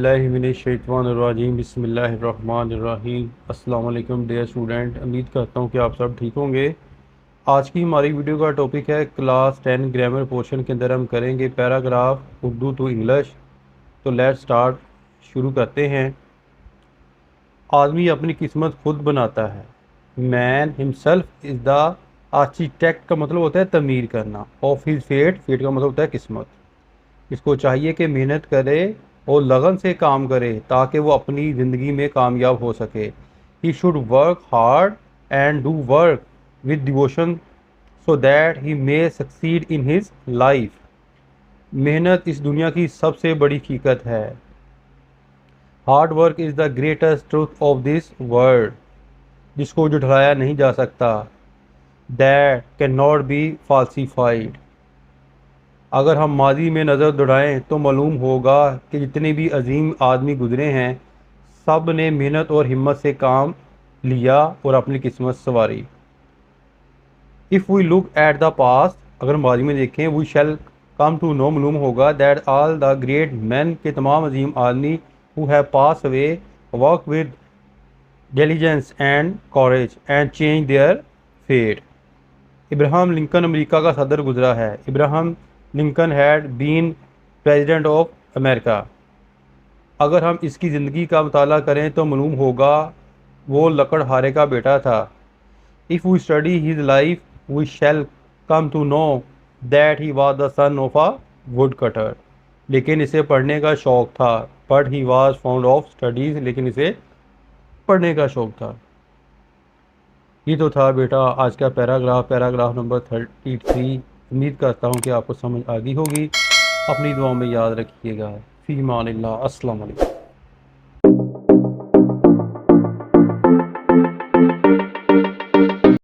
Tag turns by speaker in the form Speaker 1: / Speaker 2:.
Speaker 1: बिस्मिल्लाहिर्रहमानिर्रहीम बिस्मिल्लाहिर्रहमानिर्रहीम। अस्सलाम वालेकुम डियर स्टूडेंट, उम्मीद करता हूँ कि आप सब ठीक होंगे। आज की हमारी वीडियो का टॉपिक है क्लास 10 ग्रामर पोर्शन के अंदर हम करेंगे पैराग्राफ उर्दू टू इंग्लिश। तो लेट्स स्टार्ट, शुरू करते हैं। आदमी अपनी किस्मत खुद बनाता है। Man himself is the architect का मतलब होता है तमीर करना, ऑफ हिज फेट, फेट का मतलब होता है किस्मत। इसको चाहिए कि मेहनत करे और लगन से काम करे ताकि वो अपनी ज़िंदगी में कामयाब हो सके। He should work hard and do work with devotion so that he may succeed in his life. मेहनत इस दुनिया की सबसे बड़ी हकीकत है। Hard work is the greatest truth of this world, जिसको झुठलाया नहीं जा सकता। That can not be falsified. अगर हम माजी में नज़र दौड़ाएं तो मालूम होगा कि जितने भी अजीम आदमी गुजरे हैं सब ने मेहनत और हिम्मत से काम लिया और अपनी किस्मत संवारी। If we look at the past, अगर माजी में देखें, we shall come to know, मालूम होगा that all the great man, के तमाम अजीम आदमी who have pass away work with diligence and courage and change their fate. Abraham Lincoln America का सदर गुजरा है। Abraham Lincoln had been president of America. अगर हम इसकी ज़िंदगी का मुताला करें तो मालूम होगा वो लकड़हारे का बेटा था। If we study his life we shall come to know that he was the son of a wood cutter. लेकिन इसे पढ़ने का शौक़ था, but he was found of studies, लेकिन इसे पढ़ने का शौक़ था। ये तो था बेटा आज का पैराग्राफ नंबर 33। उम्मीद करता हूँ कि आपको समझ आ गई होगी। अपनी दुआओं में याद रखिएगा। फ़ी अमानिल्लाह। अस्सलाम वालेकुम।